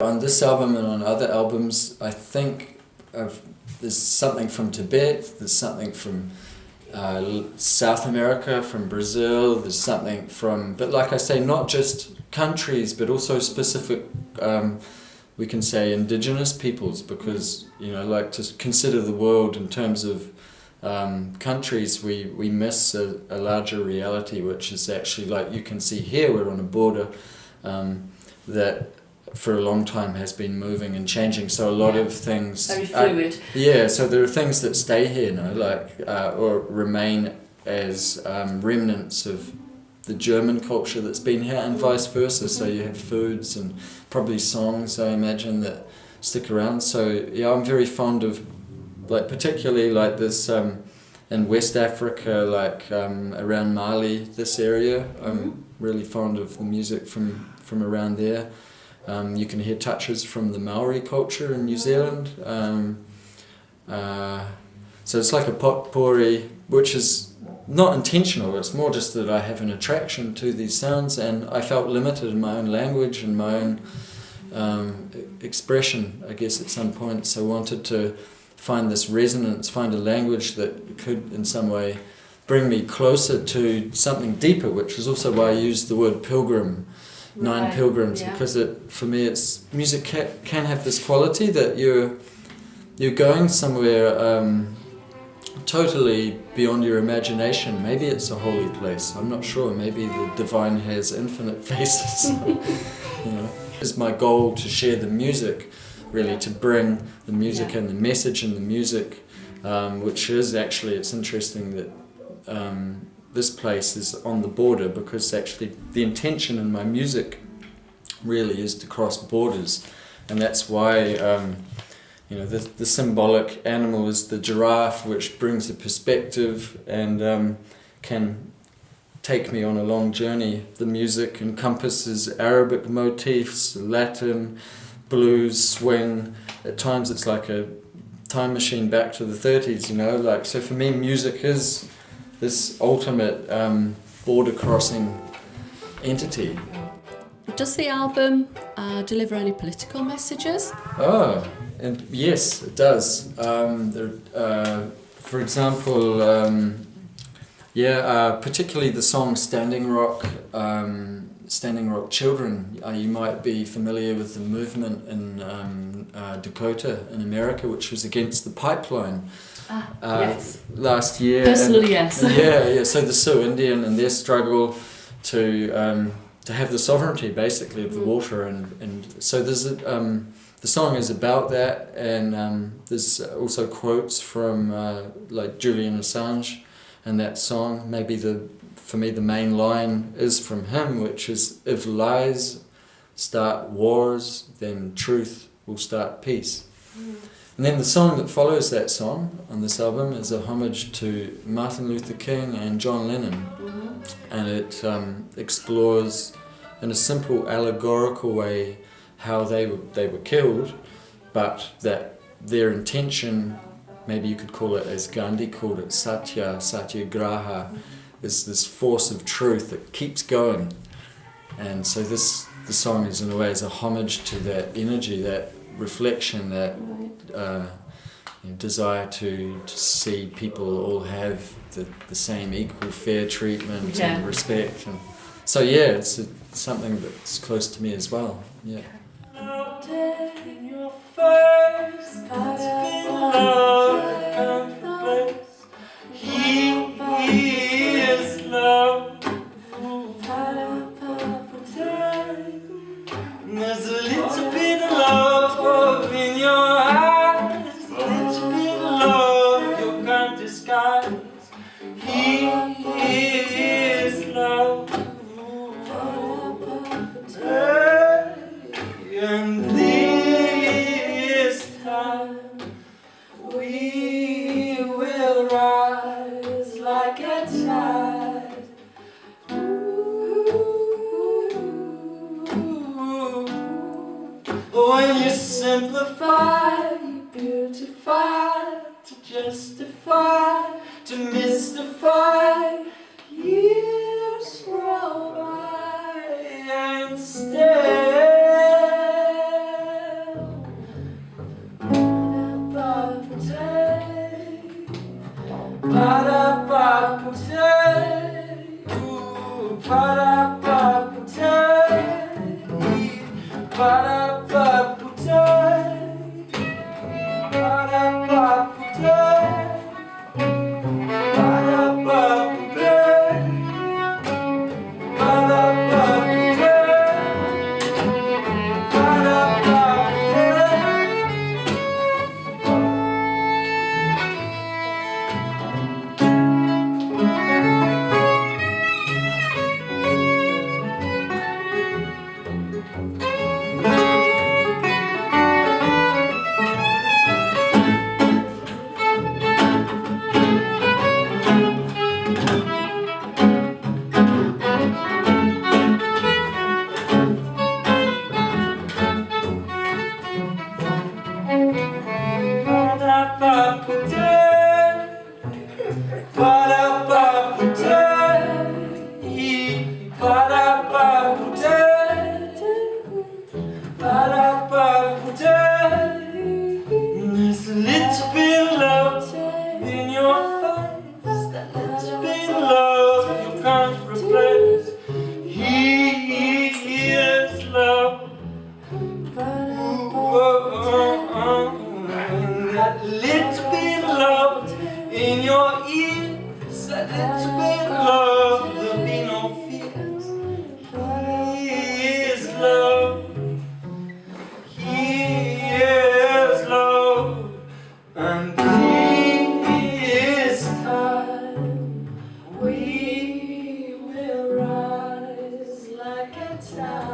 On this album and on other albums, I think there's something from Tibet, there's something from South America, from Brazil, there's something from, but like I say, not just countries, but also specific, we can say indigenous peoples, because, you know, like to consider the world in terms of countries, we miss a larger reality, which is actually, like you can see here, we're on a border that for a long time has been moving and changing, so a lot of things... Very fluid. Yeah, so there are things that stay here, or remain as remnants of the German culture that's been here, and vice versa, so you have foods and probably songs, I imagine, that stick around. So yeah, I'm very fond of, like, particularly like this in West Africa, like around Mali, this area. I'm really fond of the music from around there. You can hear touches from the Maori culture in New Zealand. So it's like a potpourri, which is not intentional, it's more just that I have an attraction to these sounds, and I felt limited in my own language and my own expression, I guess, at some point. So I wanted to find this resonance, find a language that could in some way bring me closer to something deeper, which is also why I used the word pilgrim. Nine pilgrims, because for me it's music can have this quality that you're going somewhere totally beyond your imagination. Maybe it's a holy place, I'm not sure, maybe the divine has infinite faces. You know, it's my goal to share the music, really, to bring the music and the message in the music, which is actually, it's interesting that this place is on the border, because actually the intention in my music really is to cross borders, and that's why you know, the symbolic animal is the giraffe, which brings a perspective and can take me on a long journey. The music encompasses Arabic motifs, Latin, blues, swing. At times it's like a time machine back to the 30s, you know, like, so for me music is this ultimate border-crossing entity. Does the album deliver any political messages? Oh, and yes, it does. For example, particularly the song Standing Rock Children. You might be familiar with the movement in Dakota in America, which was against the pipeline. Yes. Last year. Personally, yes. Yeah. So the Sioux Indian and their struggle to have the sovereignty, basically, of the water, and so there's the song is about that, and there's also quotes from like Julian Assange, and that song. Maybe for me the main line is from him, which is, "If lies start wars, then truth will start peace." And then the song that follows that song on this album is a homage to Martin Luther King and John Lennon. And it explores in a simple allegorical way how they were killed, but that their intention, maybe you could call it, as Gandhi called it, satyagraha, is this force of truth that keeps going. And so the song is in a way is a homage to that energy, that reflection, that desire to see people all have the same equal fair treatment and respect. And so it's something that's close to me as well. Yeah. There's a little bit of love in your eyes, a little bit of love you can't disguise. He is love, and this time we will rise like a tide. When you simplify, you beautify, to justify, to mystify, years roll by and stay. There's a little bit of love in your face, that little bit of love you can't replace. He is love. That little bit of love in your ears, that little bit of love, there'll be no fears. He is love. He is love. And this time we will rise like a tide.